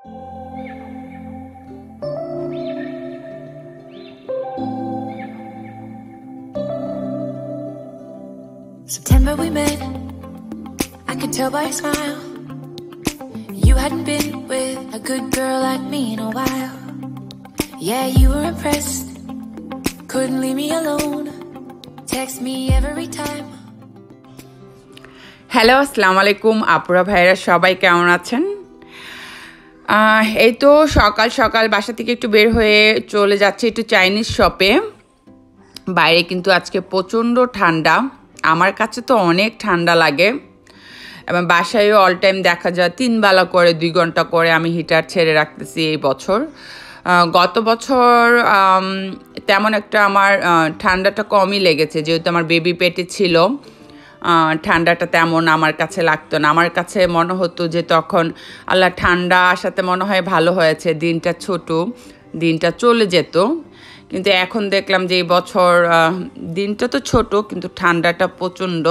September we met, I could tell by your smile. You hadn't been with a good girl like me in a while. Yeah, you were impressed, couldn't leave me alone. Text me every time. Hello, আসসালামু আলাইকুম আপুরা ভাইরা, সবাই কেমন আছেন? এই তো সকাল সকাল বাসা থেকে একটু বের হয়ে চলে যাচ্ছে একটু চাইনিজ শপে। বাইরে কিন্তু আজকে প্রচণ্ড ঠান্ডা, আমার কাছে তো অনেক ঠান্ডা লাগে এবং বাসায়ও অল টাইম দেখা যায় 3 বেলা করে 2 ঘন্টা করে আমি হিটার ছেড়ে রাখতেছি এই বছর। গত বছর তেমন একটা আমার ঠান্ডাটা কমই লেগেছে, যেহেতু আমার বেবি পেটে ছিল। ঠান্ডাটা তেমন আমার কাছে লাগতো না, আমার কাছে মনে হতো যে তখন আল্লাহ ঠান্ডা আসাতে মনে হয় ভালো হয়েছে, দিনটা ছোট, দিনটা চলে যেত। কিন্তু এখন দেখলাম যে এই বছর দিনটা তো ছোট কিন্তু ঠান্ডাটা প্রচণ্ড,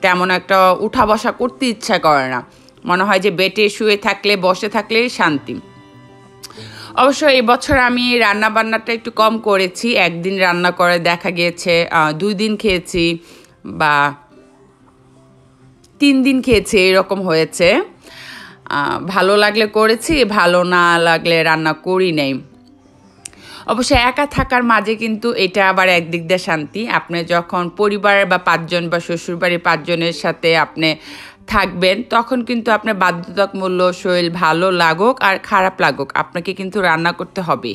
তেমন একটা উঠা বসা করতে ইচ্ছা করে না, মনে হয় যে বেডে শুয়ে থাকলে বসে থাকলে শান্তি। অবশ্য এই বছর আমি রান্না বান্নাটা একটু কম করেছি, একদিন রান্না করে দেখা গিয়েছে 2 দিন খেয়েছি বা 3 দিন খেয়েছি, এরকম হয়েছে। ভালো লাগলে করেছি, ভালো না লাগলে রান্না করি নাই। অবশ্য একা থাকার মাঝে কিন্তু এটা আবার একদিক দিয়ে শান্তি। আপনি যখন পরিবারের বা 5 জন বা শ্বশুরবাড়ির 5 জনের সাথে আপনি থাকবেন, তখন কিন্তু আপনার বাধ্যতামূলক শরীর ভালো লাগুক আর খারাপ লাগুক আপনাকে কিন্তু রান্না করতে হবে।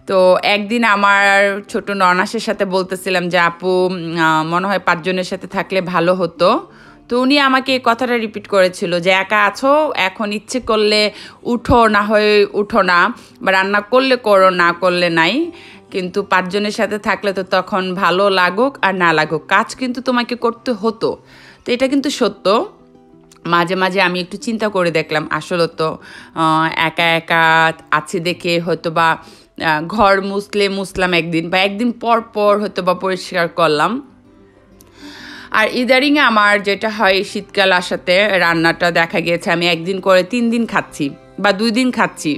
তো একদিন আমার ছোট ননাসের সাথে বলতেছিলাম যে আপু মনে হয় 5 জনের সাথে থাকলে ভালো হতো। তো উনি আমাকে এই কথাটা রিপিট করেছিল যে একা আছো, এখন ইচ্ছে করলে উঠো, না হয় উঠো না, বা রান্না করলে করো, না করলে নাই, কিন্তু 5 জনের সাথে থাকলে তো তখন ভালো লাগুক আর না লাগুক কাজ কিন্তু তোমাকে করতে হতো। তো এটা কিন্তু সত্য। মাঝে মাঝে আমি একটু চিন্তা করে দেখলাম, আসলে তো একা একা আছি দেখে হয়তো বা ঘর মুছলাম একদিন বা একদিন পর পর হয়তো বা পরিষ্কার করলাম। আর ইদারিংয়ে আমার যেটা হয়, শীতকাল আসাতে রান্নাটা দেখা গিয়েছে আমি একদিন করে 3 দিন খাচ্ছি বা 2 দিন খাচ্ছি।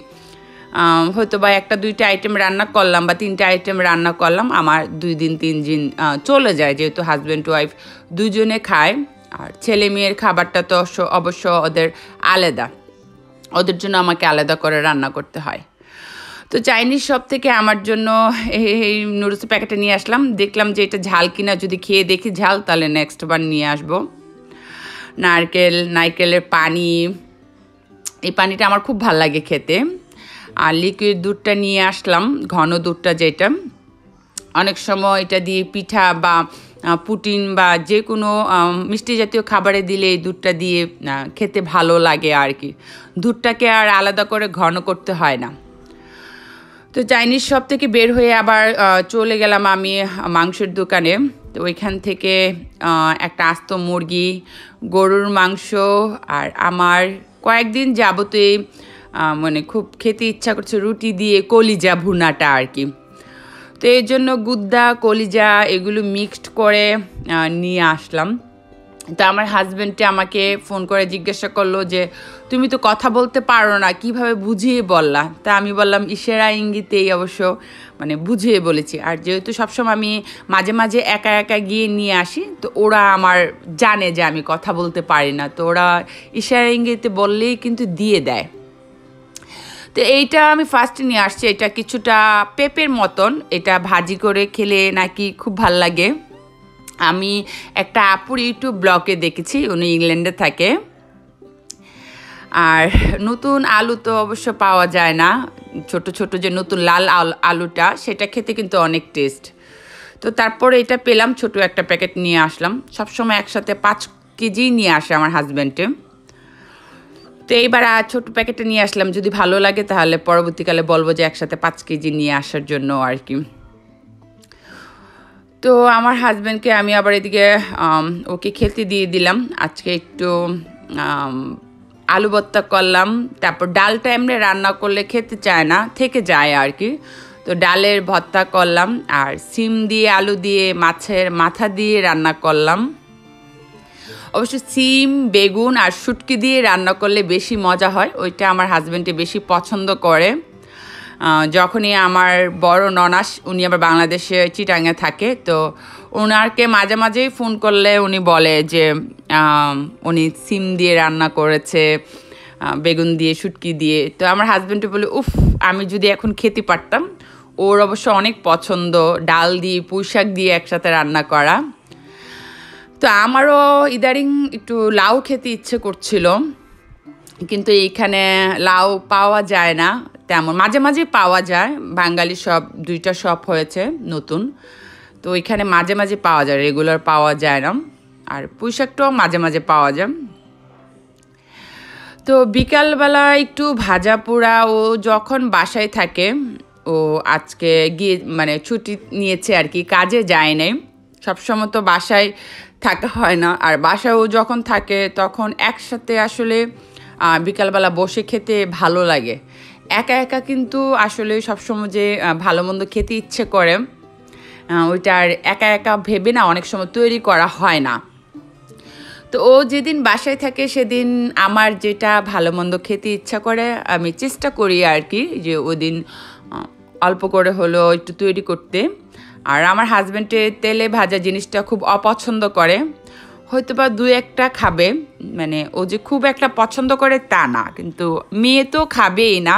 হয়তো বা 1-2টা আইটেম রান্না করলাম বা 3টা আইটেম রান্না করলাম, আমার 2 দিন 3 দিন চলে যায়, যেহেতু হাজব্যান্ড ওয়াইফ দুজনে খায়। আর ছেলে মেয়ের খাবারটা তো অবশ্য ওদের আলাদা, ওদের জন্য আমাকে আলাদা করে রান্না করতে হয়। তো চাইনিজ শপ থেকে আমার জন্য এই নুডলসের প্যাকেটটা নিয়ে আসলাম, দেখলাম যে এটা ঝাল কিনা, যদি খেয়ে দেখি ঝাল তাহলে নেক্সট বার নিয়ে আসবো। নারকেলের পানি, এই পানিটা আমার খুব ভালো লাগে খেতে। আর লিকুইড দুধটা নিয়ে আসলাম, ঘন দুধটা, যেটা অনেক সময় এটা দিয়ে পিঠা বা পুটিন বা যে কোনো মিষ্টি জাতীয় খাবারে দিলে এই দুধটা দিয়ে খেতে ভালো লাগে আর কি। দুধটাকে আর আলাদা করে ঘন করতে হয় না। তো চাইনিজ শপ থেকে বের হয়ে আবার চলে গেলাম আমি মাংসের দোকানে। তো ওইখান থেকে একটা আস্ত মুরগি, গরুর মাংস আর আমার কয়েকদিন যাবতই মানে খুব খেতে ইচ্ছা করছে রুটি দিয়ে কলিজা ভুনাটা আর কি। তো এর জন্য গুদ্দা কলিজা এগুলো মিক্সড করে নিয়ে আসলাম। তো আমার হাজব্যান্ডে আমাকে ফোন করে জিজ্ঞাসা করলো যে তুমি তো কথা বলতে পারো না, কিভাবে বুঝিয়ে বললা? তা আমি বললাম ইশারা ইঙ্গিতেই অবশ্য মানে বুঝিয়ে বলেছি। আর যেহেতু সবসময় আমি মাঝে মাঝে একা একা গিয়ে নিয়ে আসি, তো ওরা আমার জানে যে আমি কথা বলতে পারি না, তো ওরা ইশারা ইঙ্গিতে বললেই কিন্তু দিয়ে দেয়। তো এইটা আমি ফার্স্টে নিয়ে আসছি, এটা কিছুটা পেঁপের মতন, এটা ভাজি করে খেলে নাকি খুব ভাল লাগে। আমি একটা আপুর ইউটিউব ব্লগে দেখেছি, উনি ইংল্যান্ডে থাকে। আর নতুন আলু তো অবশ্য পাওয়া যায় না, ছোট ছোট যে নতুন লাল আলুটা, সেটা খেতে কিন্তু অনেক টেস্ট। তো তারপরে এটা পেলাম, ছোট একটা প্যাকেট নিয়ে আসলাম। সবসময় একসাথে 5 কেজি নিয়ে আসে আমার হাজব্যান্ডে। তো এইবার ছোট প্যাকেটে নিয়ে আসলাম, যদি ভালো লাগে তাহলে পরবর্তীকালে বলবো যে একসাথে 5 কেজি নিয়ে আসার জন্য আর কি। তো আমার হাজব্যান্ডকে আমি আবার এদিকে ওকে খেতে দিয়ে দিলাম। আজকে একটু আলু ভর্তা করলাম, তারপর ডালটা এমনি রান্না করলে খেতে চায় না, থেকে যায় আর কি। তো ডালের ভর্তা করলাম আর সিম দিয়ে আলু দিয়ে মাছের মাথা দিয়ে রান্না করলাম। অবশ্য সিম বেগুন আর শুটকি দিয়ে রান্না করলে বেশি মজা হয়, ওইটা আমার হাজব্যান্ডে বেশি পছন্দ করে। যখনই আমার বড় ননাস, উনি আবার বাংলাদেশে চিটাঙে থাকে, তো ওনাকে মাঝে মাঝেই ফোন করলে উনি বলে যে উনি সিম দিয়ে রান্না করেছে, বেগুন দিয়ে শুটকি দিয়ে। তো আমার হাজব্যান্ডে বলে উফ, আমি যদি এখন খেতে পারতাম। ওর অবশ্য অনেক পছন্দ ডাল দিয়ে পুঁই শাক দিয়ে একসাথে রান্না করা। তো আমারও ইদারিং একটু লাউ খেতে ইচ্ছে করছিল, কিন্তু এইখানে লাউ পাওয়া যায় না তেমন, মাঝে মাঝে পাওয়া যায়। বাঙালি শপ 2টা শপ হয়েছে নতুন, তো ওইখানে মাঝে মাঝে পাওয়া যায়, রেগুলার পাওয়া যায় না। আর পুঁই শাকটাও মাঝে মাঝে পাওয়া যায়। তো বিকালবেলা একটু ভাজা পোড়া, ও যখন বাসায় থাকে, ও আজকে গিয়ে মানে ছুটি নিয়েছে আর কি, কাজে যায় নাই। সবসময় তো বাসায় থাকা হয় না, আর বাসায় ও যখন থাকে তখন একসাথে আসলে বিকালবেলা বসে খেতে ভালো লাগে। একা একা কিন্তু আসলে সবসময় যে ভালো মন্দ খেতে ইচ্ছে করে, ওইটা আর একা একা ভেবে না অনেক সময় তৈরি করা হয় না। তো ও যেদিন বাসায় থাকে সেদিন আমার যেটা ভালো মন্দ খেতে ইচ্ছা করে আমি চেষ্টা করি আর কি, যে ওই দিন অল্প করে হলো একটু তৈরি করতে। আর আমার হাজব্যান্ডে তেলে ভাজা জিনিসটা খুব অপছন্দ করে, হয়তো বা 2-1টা খাবে, মানে ও যে খুব একটা পছন্দ করে তা না, কিন্তু মেয়ে তো খাবেই না,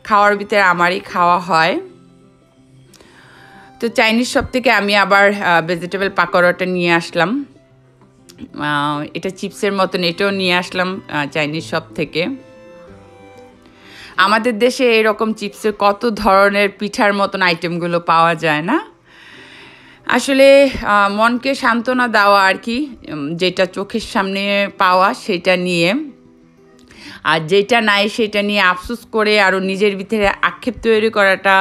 খাওয়ার ভিতরে আমারই খাওয়া হয়। তো চাইনিজ শপ থেকে আমি আবার ভেজিটেবল পাকোড়াটা নিয়ে আসলাম, এটা চিপসের মতন, এটাও নিয়ে আসলাম চাইনিজ শপ থেকে। আমাদের দেশে এরকম চিপসের কত ধরনের পিঠার মতন আইটেমগুলো পাওয়া যায় না। আসলে মনকে সান্ত্বনা দেওয়া আর কি, যেটা চোখের সামনে পাওয়া সেটা নিয়ে, আর যেটা নাই সেটা নিয়ে আফসোস করে আরও নিজের ভিতরে আক্ষেপ তৈরি করাটা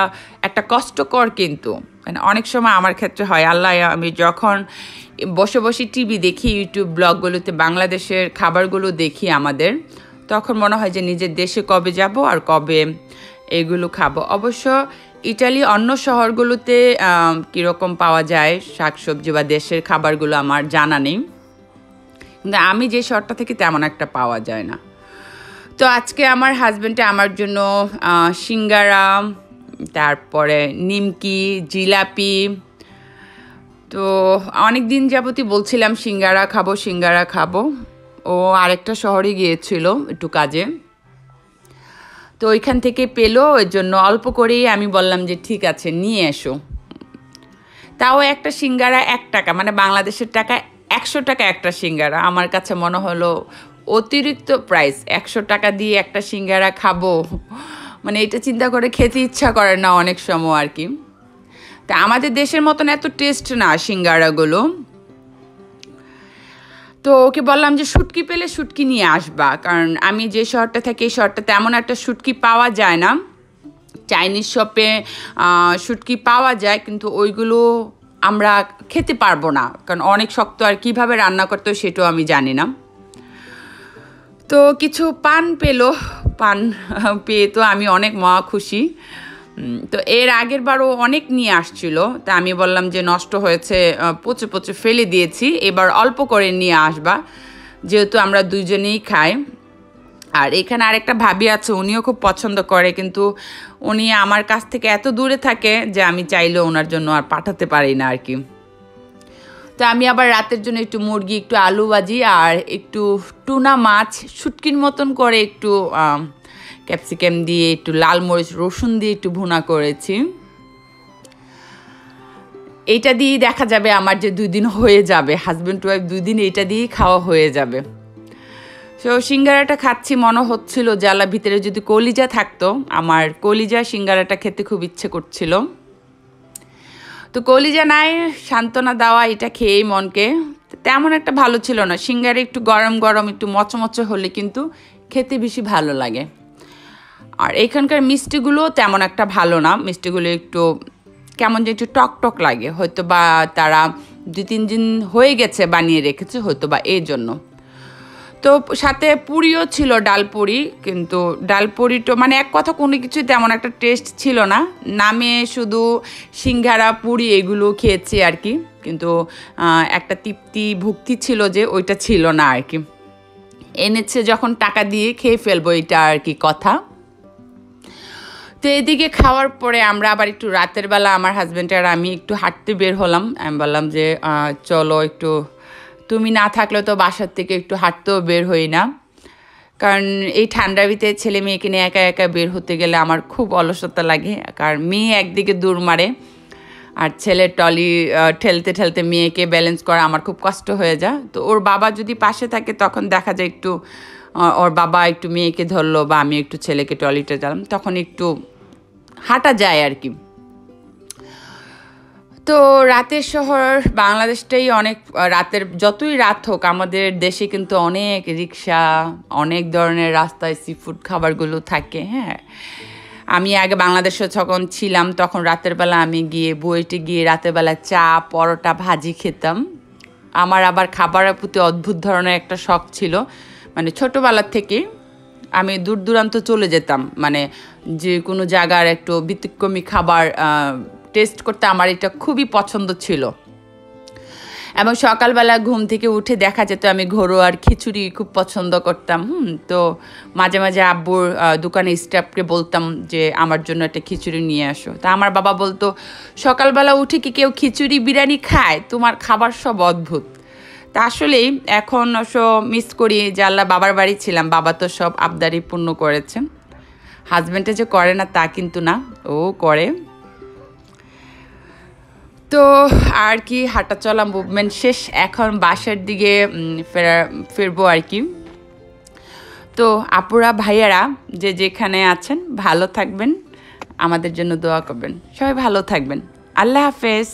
একটা কষ্টকর। কিন্তু মানে অনেক সময় আমার ক্ষেত্রে হয়, আল্লাহ, আমি যখন বসে বসে টিভি দেখি, ইউটিউব ব্লগগুলোতে বাংলাদেশের খাবারগুলো দেখি আমাদের, তখন মনে হয় যে নিজের দেশে কবে যাব আর কবে এগুলো খাবো। অবশ্য ইটালি অন্য শহরগুলোতে কীরকম পাওয়া যায় শাকসবজি বা দেশের খাবারগুলো আমার জানা নেই, কিন্তু আমি যে শহরটা থেকে তেমন একটা পাওয়া যায় না। তো আজকে আমার হাজব্যান্ডে আমার জন্য সিঙ্গারা, তারপরে নিমকি, জিলাপি, তো অনেক দিন যাবতই বলছিলাম সিঙ্গারা খাবো সিঙ্গারা খাবো। ও আরেকটা শহরে গিয়েছিল একটু কাজে, তো ওইখান থেকে পেলো, ওই জন্য অল্প করেই আমি বললাম যে ঠিক আছে নিয়ে এসো। তাও একটা সিঙ্গারা 1 টাকা, মানে বাংলাদেশের টাকা 100 টাকা একটা সিঙ্গারা। আমার কাছে মনে হলো অতিরিক্ত প্রাইস, 100 টাকা দিয়ে একটা সিঙ্গারা খাবো, মানে এটা চিন্তা করে খেতে ইচ্ছা করে না অনেক সময় আর কি। তা আমাদের দেশের মতন এত টেস্ট না সিঙ্গারাগুলো। তো ওকে বললাম যে শুটকি পেলে শুটকি নিয়ে আসবা, কারণ আমি যে শহরটা থাকি এই শহরটা তেমন একটা শুটকি পাওয়া যায় না। চাইনিজ শপে শুটকি পাওয়া যায়, কিন্তু ওইগুলো আমরা খেতে পারবো না, কারণ অনেক শক্ত, আর কীভাবে রান্না করতে হয় সেটাও আমি জানি না। তো কিছু পান পেলো, পান পেয়ে তো আমি অনেক মহা খুশি। তো এর আগের বারও অনেক নিয়ে আসছিল, তা আমি বললাম যে নষ্ট হয়েছে, পচে পচে ফেলে দিয়েছি, এবার অল্প করে নিয়ে আসবা, যেহেতু আমরা দুজনেই খাই। আর এখানে আরেকটা ভাবি আছে, উনিও খুব পছন্দ করে, কিন্তু উনি আমার কাছ থেকে এত দূরে থাকে যে আমি চাইলেও ওনার জন্য আর পাঠাতে পারি না আর কি। তো আমি আবার রাতের জন্য একটু মুরগি, একটু আলু ভাজি আর একটু টুনা মাছ শুটকির মতন করে একটু ক্যাপসিকাম দিয়ে, একটু লাল মরিচ রসুন দিয়ে একটু ভুনা করেছি। এইটা দিয়েই দেখা যাবে আমার যে 2 দিন হয়ে যাবে, হাজব্যান্ড ওয়াইফ 2 দিন এইটা দিয়েই খাওয়া হয়ে যাবে। তো সিঙ্গারাটা খাচ্ছি, মনে হচ্ছিল জ্বালা ভিতরে যদি কলিজা থাকতো, আমার কলিজা সিঙ্গারাটা খেতে খুব ইচ্ছে করছিল। তো কলিজা নাই, সান্ত্বনা দেওয়া এটা খেয়েই মনকে, তেমন একটা ভালো ছিল না। সিঙ্গারা একটু গরম গরম একটু মচমচে হলে কিন্তু খেতে বেশি ভালো লাগে। আর এখানকার মিষ্টিগুলো তেমন একটা ভালো না, মিষ্টিগুলো একটু কেমন যে একটু টক টক লাগে, হয়তো বা তারা 2-3 দিন হয়ে গেছে বানিয়ে রেখেছে, হয়তো বা এই জন্য। তো সাথে পুরিও ছিল, ডাল পুরি, কিন্তু ডাল পুরিটা মানে এক কথা কোনো কিছুই তেমন একটা টেস্ট ছিল না। নামে শুধু সিঙ্গারা পুরি এগুলো খেয়েছি আর কি, কিন্তু একটা তৃপ্তি ভক্তি ছিল যে ওইটা ছিল না আর কি। এনেছে যখন টাকা দিয়ে খেয়ে ফেলবো এটা আর কি কথা। তো এদিকে খাওয়ার পরে আমরা আবার একটু রাতের বেলা আমার হাজব্যান্ড আর আমি একটু হাঁটতে বের হলাম। আমি বললাম যে চলো একটু, তুমি না থাকলে তো বাসার থেকে একটু হাঁটতেও বের হই না, কারণ এই ঠান্ডার ভিতরে ছেলে মেয়েকে নিয়ে একা একা বের হতে গেলে আমার খুব অলসতা লাগে। কারণ মেয়ে একদিকে দৌড় মারে আর ছেলে ট্রলি ঠেলতে ঠেলতে মেয়েকে ব্যালেন্স করা আমার খুব কষ্ট হয়ে যায়। তো ওর বাবা যদি পাশে থাকে তখন দেখা যায় একটু ওর বাবা একটু মেয়েকে ধরলো বা আমি একটু ছেলেকে ট্রলিতে গেলাম, তখন একটু হাঁটা যায় আর কি। তো রাতের শহর বাংলাদেশটাই অনেক রাতের, যতই রাত হোক আমাদের দেশে কিন্তু অনেক রিক্সা, অনেক ধরনের রাস্তায় সি ফুড খাবারগুলো থাকে। হ্যাঁ, আমি আগে বাংলাদেশে যখন ছিলাম তখন রাতের বেলা আমি গিয়ে বুয়েটে গিয়ে রাতের বেলা চা পরোটা ভাজি খেতাম। আমার আবার খাবারের প্রতি অদ্ভুত ধরনের একটা শখ ছিল, মানে ছোটোবেলার থেকে আমি দূর দূরান্ত চলে যেতাম, মানে যে কোনো জায়গার একটু ব্যতিক্রমী খাবার টেস্ট করতে আমার এটা খুবই পছন্দ ছিল। এবং সকালবেলা ঘুম থেকে উঠে দেখা যেত আমি ঘরোয়ার খিচুড়ি খুব পছন্দ করতাম। তো মাঝে মাঝে আব্বুর দোকানে স্টাফকে বলতাম যে আমার জন্য একটা খিচুড়ি নিয়ে আসো। তা আমার বাবা বলতো, সকালবেলা উঠে কি কেউ খিচুড়ি বিরিয়ানি খায়? তোমার খাবার সব অদ্ভুত। তা আসলেই এখন অবশ্য মিস করি যে আল্লাহ বাবার বাড়ি ছিলাম, বাবা তো সব আবদারি পূর্ণ করেছেন। হাজব্যান্ডে যে করে না তা কিন্তু না, ও করে। তো আর কি হাঁটা চলা মুভমেন্ট শেষ, এখন বাসার দিকে ফিরবো আর কি। তো আপুরা ভাইয়ারা যে যেখানে আছেন ভালো থাকবেন, আমাদের জন্য দোয়া করবেন, সবাই ভালো থাকবেন। আল্লাহ হাফেজ।